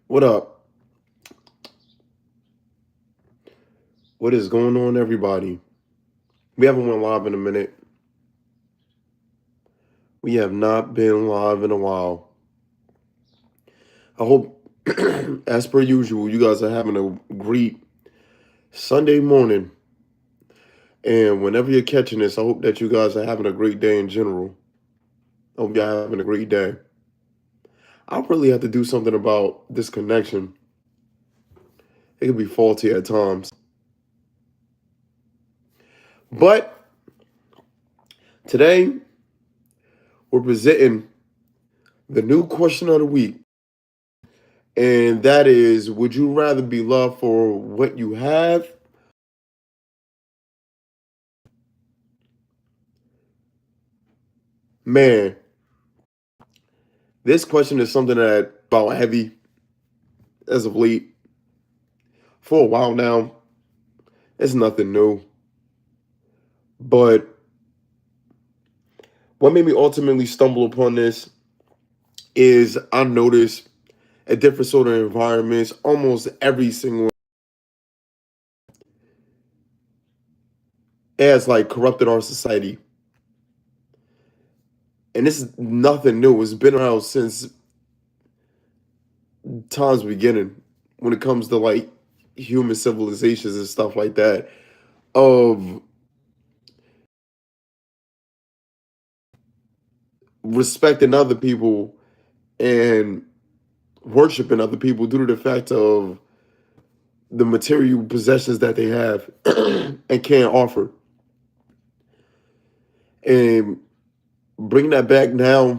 What up? What is going on, everybody? We haven't went live in a minute. We have not been live in a while. I hope, as per usual, you guys are having a great Sunday morning. And whenever you're catching this, I hope that you guys are having a great day in general. I hope you're having a great day. I really have to do something about this connection. It can be faulty at times. But today, we're presenting the new question of the week. And that is, would you rather be loved for what you have? Man, this question is something that about heavy as of late. For a while now, it's nothing new. But what made me ultimately stumble upon this is I noticed at different sort of environments, almost every single it has like corrupted our society. And this is nothing new. It's been around since time's beginning when it comes to like human civilizations and stuff like that. Of respecting other people and worshiping other people due to the fact of the material possessions that they have and can't offer. And bring that back now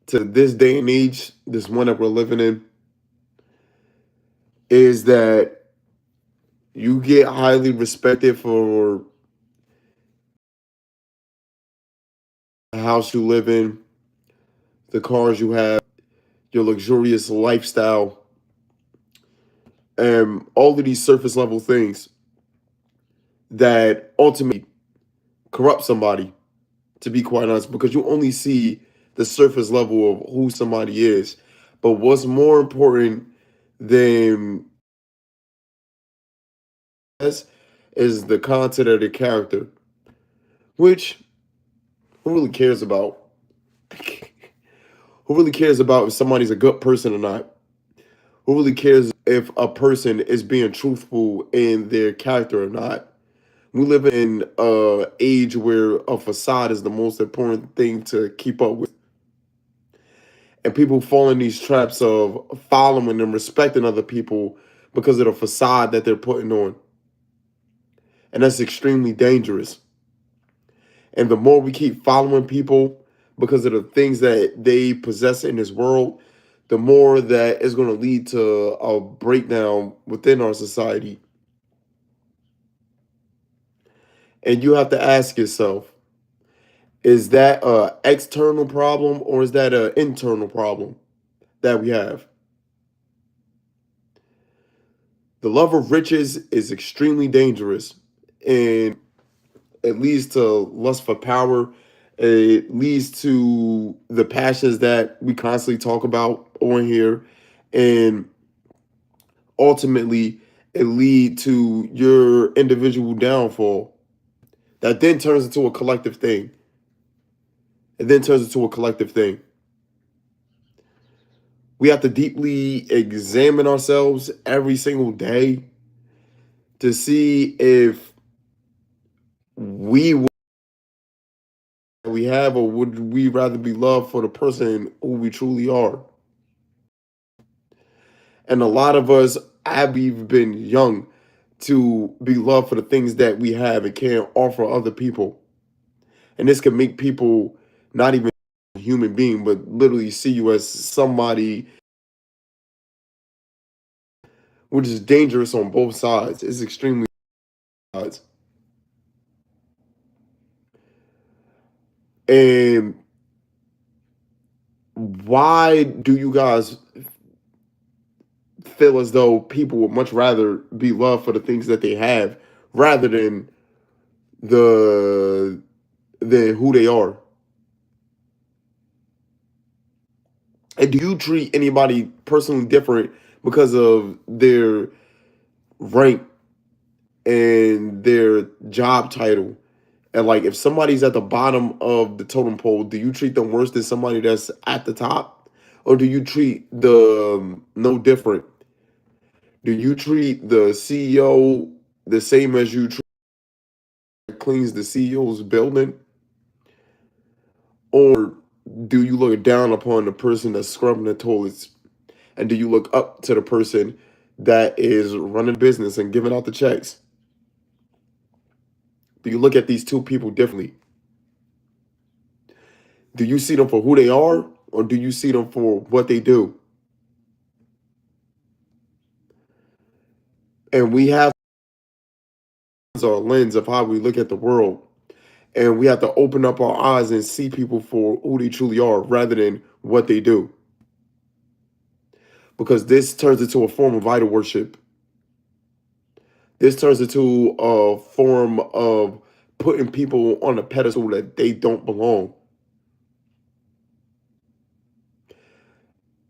to this day and age, this one that we're living in, is that you get highly respected for the house you live in, the cars you have, your luxurious lifestyle, and all of these surface level things that ultimately corrupt somebody, to be quite honest, because you only see the surface level of who somebody is. But what's more important than this is the content of the character, which who really cares about? Who really cares about if somebody's a good person or not? Who really cares if a person is being truthful in their character or not? We live in a age where a facade is the most important thing to keep up with. And people fall in these traps of following and respecting other people because of the facade that they're putting on. And that's extremely dangerous. And the more we keep following people because of the things that they possess in this world, the more that is going to lead to a breakdown within our society. And you have to ask yourself, is that a external problem or is that an internal problem that we have? The love of riches is extremely dangerous and it leads to lust for power. It leads to the passions that we constantly talk about on here. And ultimately, it lead to your individual downfall. That then turns into a collective thing. It then turns into a collective thing. We have to deeply examine ourselves every single day to see if we we have, or would we rather be loved for the person who we truly are? And a lot of us have even been young to be loved for the things that we have and can't offer other people. And this can make people not even a human being, but literally see you as somebody, which is dangerous on both sides. It's extremely sides. And why do you guys feel as though people would much rather be loved for the things that they have rather than the than who they are? And do you treat anybody personally different because of their rank and their job title. And like, if somebody's at the bottom of the totem pole, do you treat them worse than somebody that's at the top? Or do you treat the no different? Do you treat the CEO the same as you treat cleans the CEO's building? Or do you look down upon the person that's scrubbing the toilets? And do you look up to the person that is running business and giving out the checks? Do you look at these two people differently? Do you see them for who they are, or do you see them for what they do? And we have our lens of how we look at the world. And we have to open up our eyes and see people for who they truly are rather than what they do. Because this turns into a form of idol worship. This turns into a form of putting people on a pedestal that they don't belong.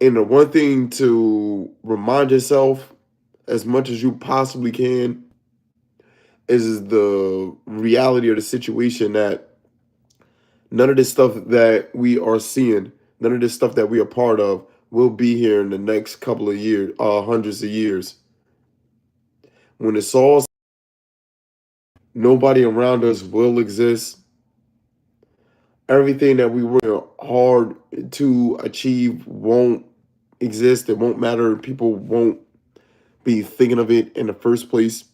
And the one thing to remind yourself as much as you possibly can is the reality of the situation, that none of this stuff that we are seeing, none of this stuff that we are part of will be here in the next couple of years, hundreds of years. When it's all, nobody around us will exist. Everything that we work hard to achieve won't exist. It won't matter. People won't be thinking of it in the first place.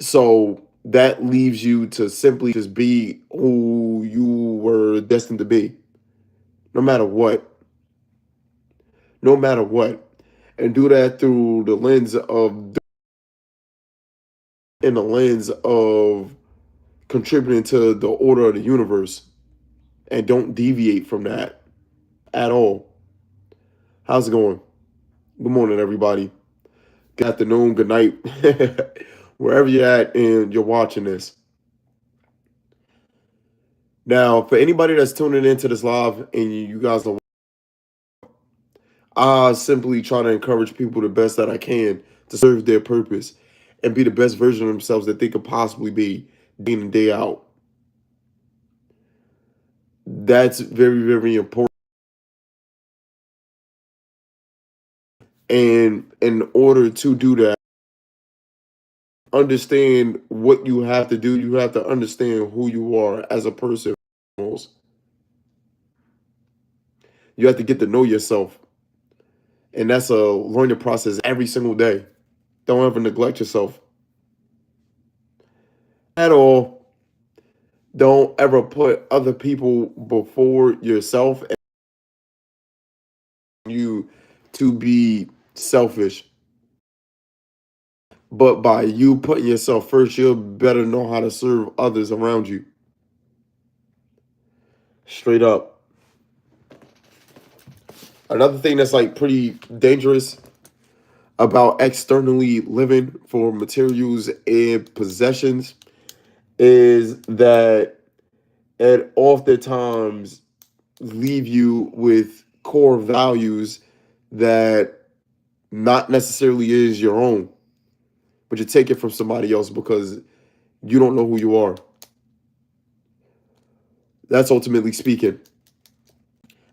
So that leaves you to simply just be who you were destined to be, no matter what. No matter what. And do that through the lens of, in the lens of contributing to the order of the universe. And don't deviate from that at all. How's it going? Good morning, everybody. Good afternoon, good night, wherever you're at and you're watching this. Now, for anybody that's tuning into this live and you guys are, I simply try to encourage people the best that I can to serve their purpose and be the best version of themselves that they could possibly be day in and day out. That's very, very important. And in order to do that, understand what you have to do. You have to understand who you are as a person. You have to get to know yourself. And that's a learning process every single day. Don't ever neglect yourself at all. Don't ever put other people before yourself and you to be selfish. But by you putting yourself first, you'll better know how to serve others around you. Straight up. Another thing that's like pretty dangerous about externally living for materials and possessions is that it oftentimes leave you with core values that not necessarily is your own, but you take it from somebody else because you don't know who you are. That's ultimately speaking.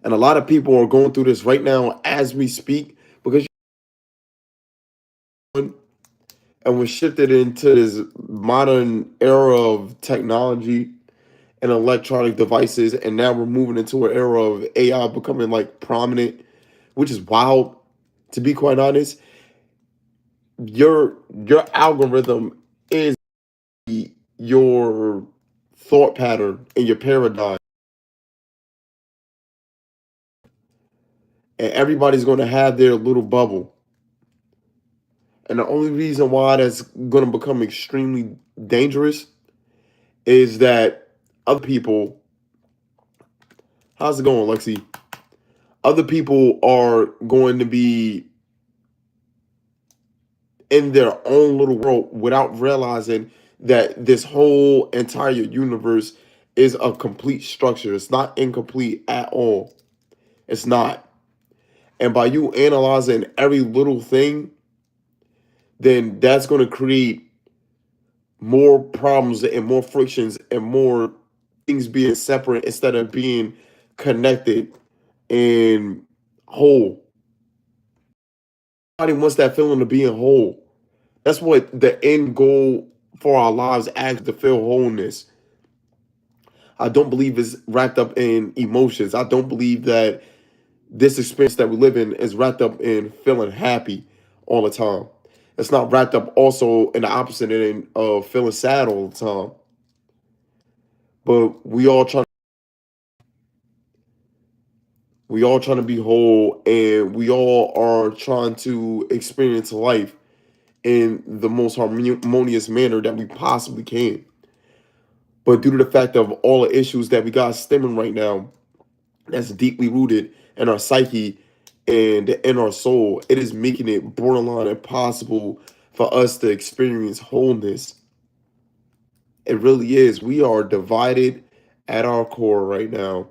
And a lot of people are going through this right now as we speak because, and we're shifted into this modern era of technology and electronic devices, and now we're moving into an era of AI becoming like prominent, which is wild. To be quite honest, your algorithm is your thought pattern and your paradigm, and everybody's going to have their little bubble. And the only reason why that's going to become extremely dangerous is that other people, how's it going, Lexi? Other people are going to be in their own little world without realizing that this whole entire universe is a complete structure. It's not incomplete at all. It's not. And by you analyzing every little thing, then that's going to create more problems and more frictions and more things being separate instead of being connected and whole. Nobody wants that feeling of being whole. That's what the end goal for our lives actually to feel wholeness. I don't believe it's wrapped up in emotions. I don't believe that this experience that we live in is wrapped up in feeling happy all the time. It's not wrapped up also in the opposite end of feeling sad all the time. But we all trying to be whole, and we all are trying to experience life in the most harmonious manner that we possibly can. But due to the fact of all the issues that we got stemming right now, that's deeply rooted in our psyche and in our soul, it is making it borderline impossible for us to experience wholeness. It really is. We are divided at our core right now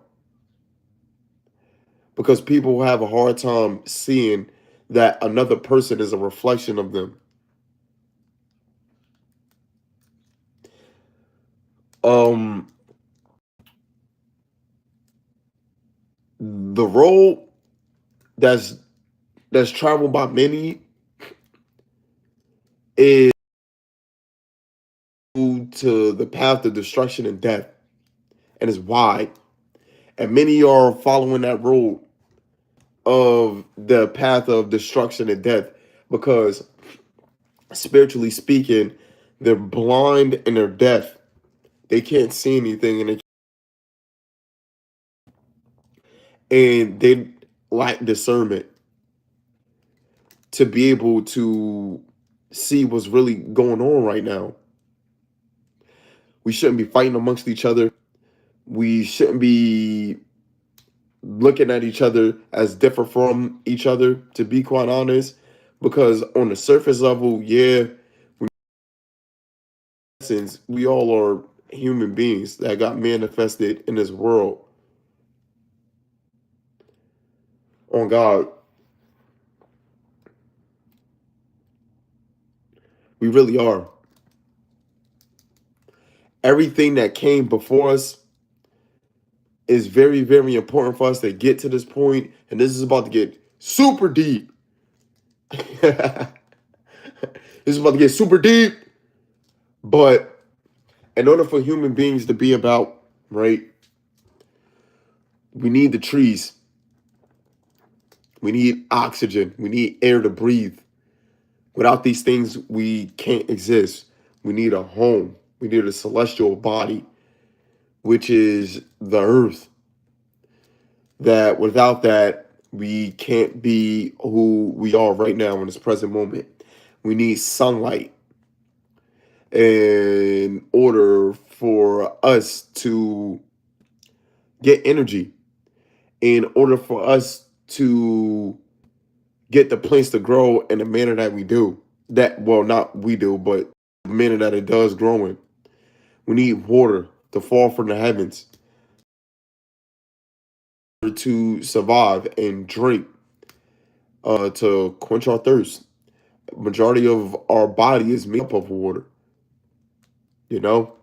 because people have a hard time seeing that another person is a reflection of them. Um, the road that's that's traveled by many is to the path of destruction and death, and it's wide. And many are following that road of the path of destruction and death because, spiritually speaking, they're blind and they're deaf. They can't see anything, and they lack discernment to be able to see what's really going on right now. We shouldn't be fighting amongst each other. We shouldn't be looking at each other as different from each other, to be quite honest. Because on the surface level, yeah, since we all are human beings that got manifested in this world on God. We really are. Everything that came before us is very, very important for us to get to this point, and this is about to get super deep. This is about to get super deep, but in order for human beings to be about, right, we need the trees. We need oxygen. We need air to breathe. Without these things, we can't exist. We need a home. We need a celestial body, which is the earth. That without that, we can't be who we are right now in this present moment. We need sunlight in order for us to get energy, in order for us to get the plants to grow in the manner that we do. That, well, not we do, but the manner that it does growing. We need water to fall from the heavens to survive and drink, to quench our thirst. Majority of our body is made up of water. You know,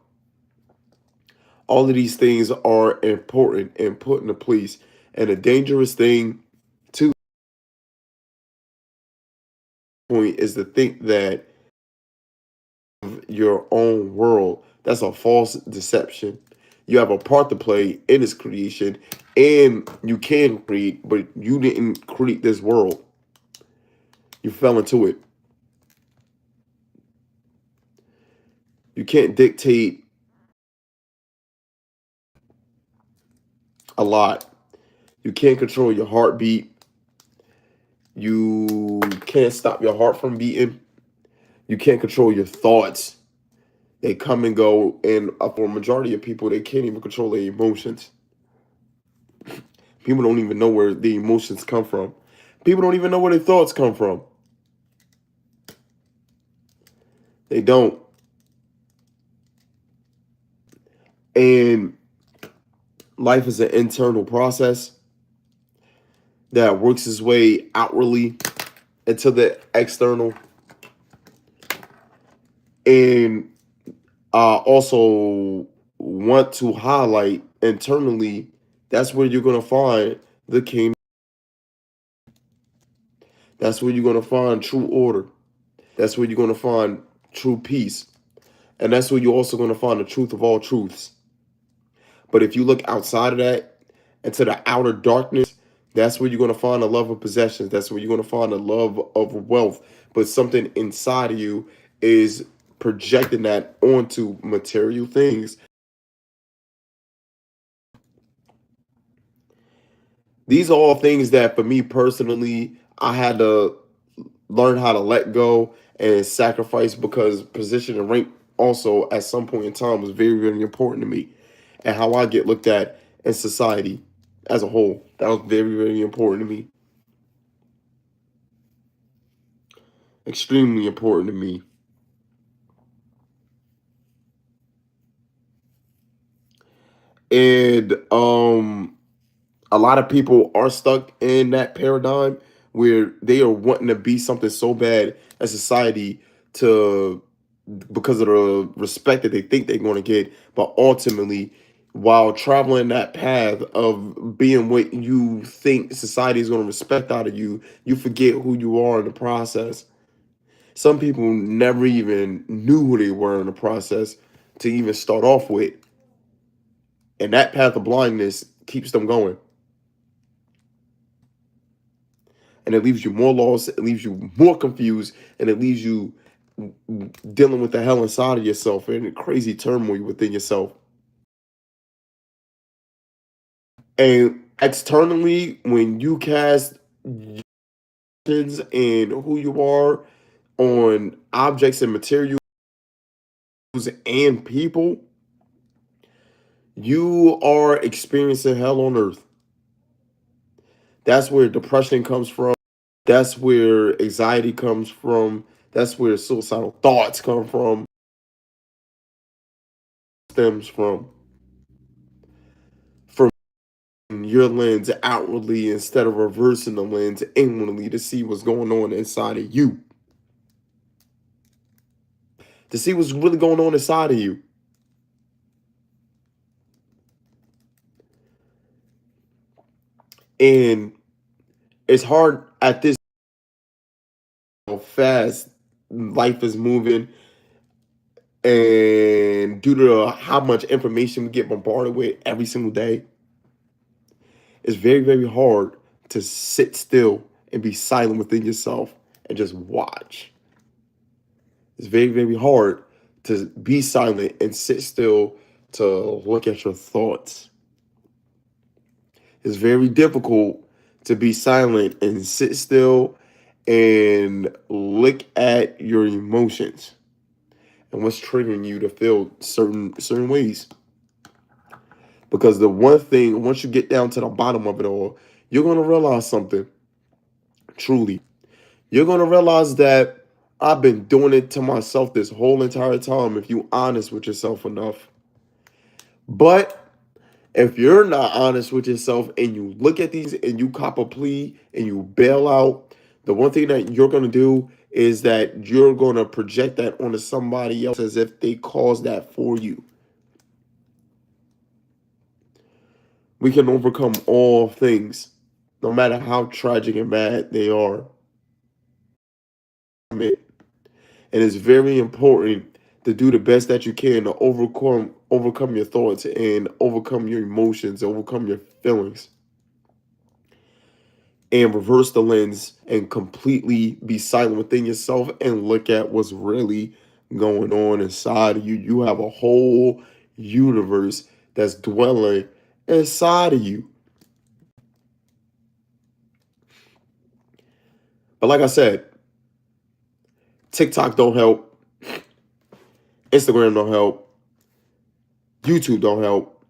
all of these things are important and put into place. And a dangerous thing to point is to think that your own world. That's a false deception. You have a part to play in this creation, and you can create, but you didn't create this world. You fell into it. You can't dictate a lot. You can't control your heartbeat. You can't stop your heart from beating. You can't control your thoughts. They come and go, and for a majority of people, they can't even control their emotions. People don't even know where the emotions come from. People don't even know where their thoughts come from. They don't. And life is an internal process. that works its way outwardly into the external. And I also want to highlight internally, that's where you're going to find the kingdom. That's where you're going to find true order. That's where you're going to find true peace. And that's where you're also going to find the truth of all truths. But if you look outside of that, into the outer darkness, that's where you're going to find the love of possessions. That's where you're going to find the love of wealth. But something inside of you is projecting that onto material things. These are all things that, for me personally, I had to learn how to let go and sacrifice, because position and rank also at some point in time was very, very important to me, and how I get looked at in society as a whole. That was very, very important to me. Extremely important to me. And a lot of people are stuck in that paradigm where they are wanting to be something so bad as society, to because of the respect that they think they're going to get, but ultimately, while traveling that path of being what you think society is going to respect out of you, you forget who you are in the process. Some people never even knew who they were in the process to even start off with, and that path of blindness keeps them going. And it leaves you more lost, it leaves you more confused, and it leaves you dealing with the hell inside of yourself and crazy turmoil within yourself. And externally, when you cast and who you are on objects and materials and people, you are experiencing hell on earth. That's where depression comes from. That's where anxiety comes from. That's where suicidal thoughts come from, stems from your lens outwardly instead of reversing the lens inwardly to see what's going on inside of you, to see what's really going on inside of you. And it's hard at this how fast life is moving, and due to how much information we get bombarded with every single day, it's very, very hard to sit still and be silent within yourself and just watch. It's very, very hard to be silent and sit still to look at your thoughts. It's very difficult to be silent and sit still and look at your emotions and what's triggering you to feel certain ways. Because the one thing, once you get down to the bottom of it all, you're gonna realize something. Truly, you're gonna realize that I've been doing it to myself this whole entire time. If you honest with yourself enough, but if you're not honest with yourself and you look at these and you cop a plea and you bail out, the one thing that you're going to do is that you're going to project that onto somebody else as if they caused that for you. We can overcome all things, no matter how tragic and bad they are. And it's very important to do the best that you can to overcome your thoughts and overcome your emotions, overcome your feelings, and reverse the lens and completely be silent within yourself and look at what's really going on inside of you. You have a whole universe that's dwelling inside of you. But like I said, TikTok don't help, Instagram don't help, YouTube don't help,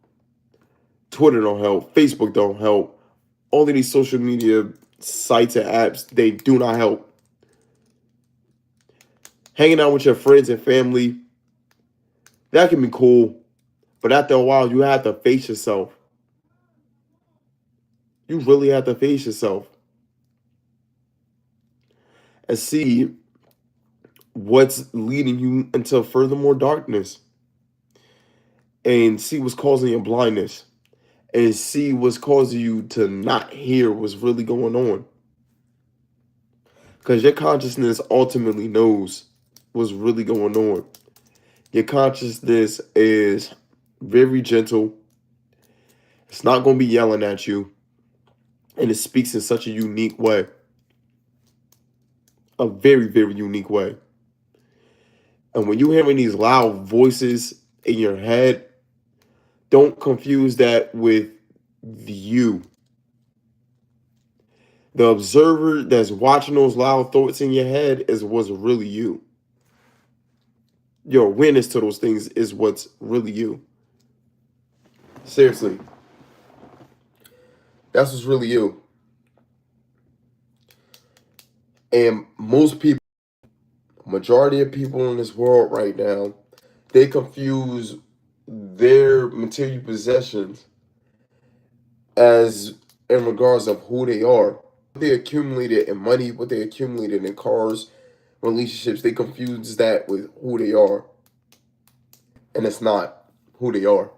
Twitter don't help, Facebook don't help. All of these social media sites and apps, they do not help. Hanging out with your friends and family, that can be cool. But after a while, you have to face yourself. You really have to face yourself and see what's leading you into furthermore darkness, and see what's causing your blindness, and see what's causing you to not hear what's really going on. Because your consciousness ultimately knows what's really going on. Your consciousness is very gentle. It's not going to be yelling at you. And it speaks in such a unique way. A very, very unique way. And when you're hearing these loud voices in your head, don't confuse that with you. The observer that's watching those loud thoughts in your head is what's really you. Your awareness to those things is what's really you. Seriously. That's what's really you. And most people, majority of people in this world right now, they confuse their material possessions as in regards of who they are. What they accumulated in money, what they accumulated in cars, relationships, they confuse that with who they are. And it's not who they are.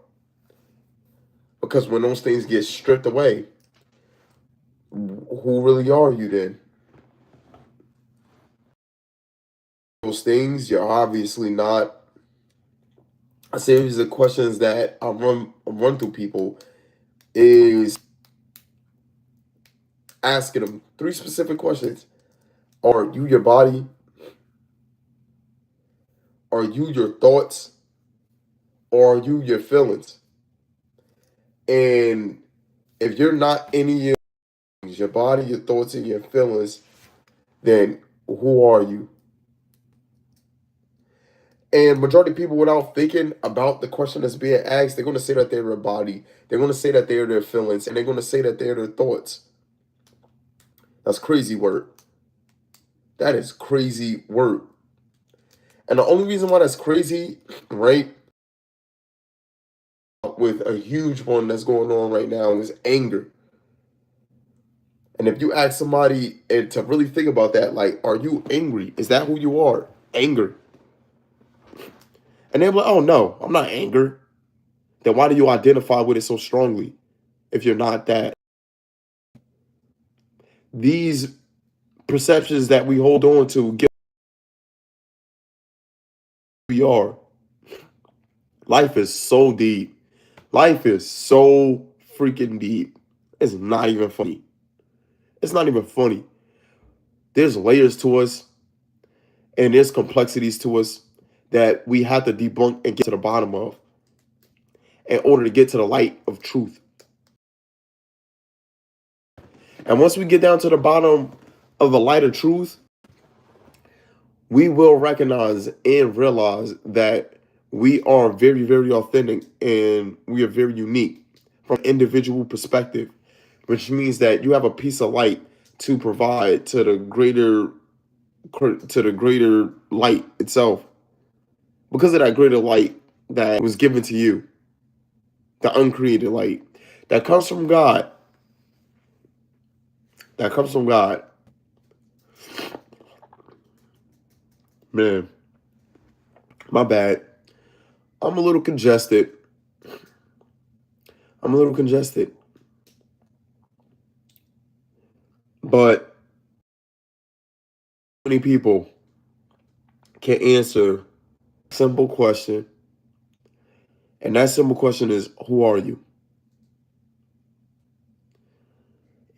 Because when those things get stripped away, who really are you then? Those things, you're obviously not. A series of questions that I run through people is asking them 3 specific questions. Are you your body? Are you your thoughts? Or are you your feelings? And if you're not any of your body, your thoughts, and your feelings, then who are you? And majority of people, without thinking about the question that's being asked, they're going to say that they're their body. They're going to say that they're their feelings. And they're going to say that they're their thoughts. That's crazy word. That is crazy word. And the only reason why that's crazy, right, with a huge one that's going on right now is anger. And if you ask somebody and to really think about that, like, are you angry? Is that who you are? Anger. And they're like, oh no, I'm not angry. Then why do you identify with it so strongly if you're not that? These perceptions that we hold on to get who we are. Life is so deep. Life is so freaking deep. It's not even funny. It's not even funny. There's layers to us and there's complexities to us that we have to debunk and get to the bottom of in order to get to the light of truth. And once we get down to the bottom of the light of truth, we will recognize and realize that we are very, very authentic and we are very unique from an individual perspective, which means that you have a piece of light to provide to the greater light itself. Because of that greater light that was given to you, the uncreated light that comes from God. That comes from God. Man, my bad. I'm a little congested. But many people can answer a simple question. And that simple question is, who are you?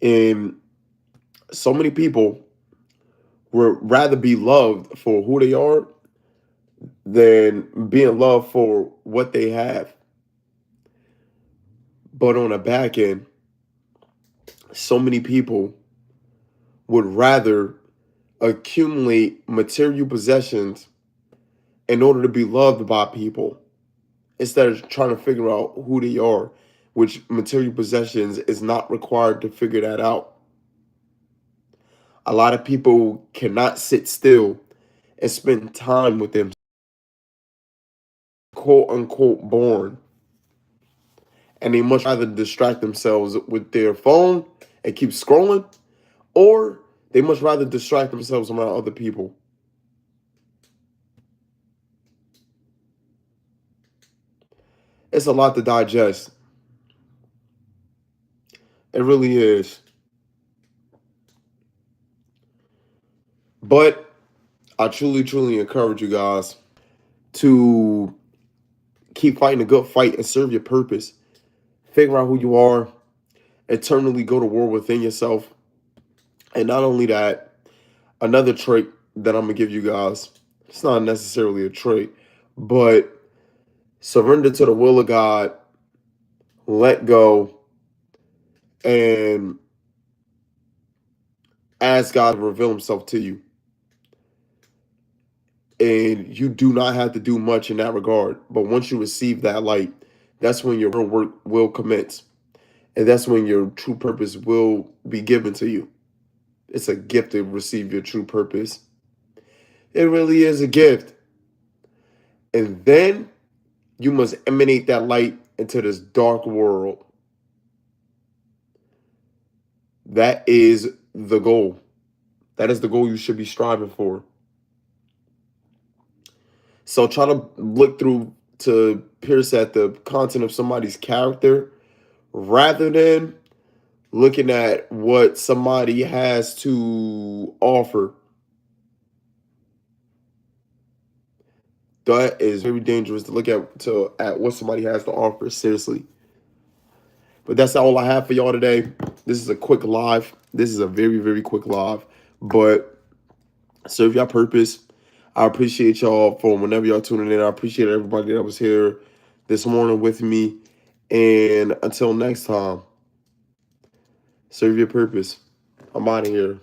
And so many people would rather be loved for who they are than being loved for what they have. But on the back end, so many people would rather accumulate material possessions in order to be loved by people instead of trying to figure out who they are, which material possessions is not required to figure that out. A lot of people cannot sit still and spend time with them, quote unquote, born. and they much rather distract themselves with their phone and keep scrolling, or they much rather distract themselves around other people. It's a lot to digest. It really is. But I truly, truly encourage you guys to keep fighting a good fight and serve your purpose. Figure out who you are, eternally go to war within yourself. And not only that, another trait that I'm going to give you guys, it's not necessarily a trait, but surrender to the will of God, let go, and ask God to reveal himself to you. And you do not have to do much in that regard. But once you receive that light, that's when your real work will commence. And that's when your true purpose will be given to you. It's a gift to receive your true purpose. It really is a gift. And then you must emanate that light into this dark world. That is the goal. That is the goal you should be striving for. So try to look through to pierce at the content of somebody's character rather than looking at what somebody has to offer. That is very dangerous to look at what somebody has to offer, seriously. But that's all I have for y'all today. This is a quick live. This is a very, very quick live. But serve your purpose. I appreciate y'all for whenever y'all tuning in. I appreciate everybody that was here this morning with me. And until next time, serve your purpose. I'm out of here.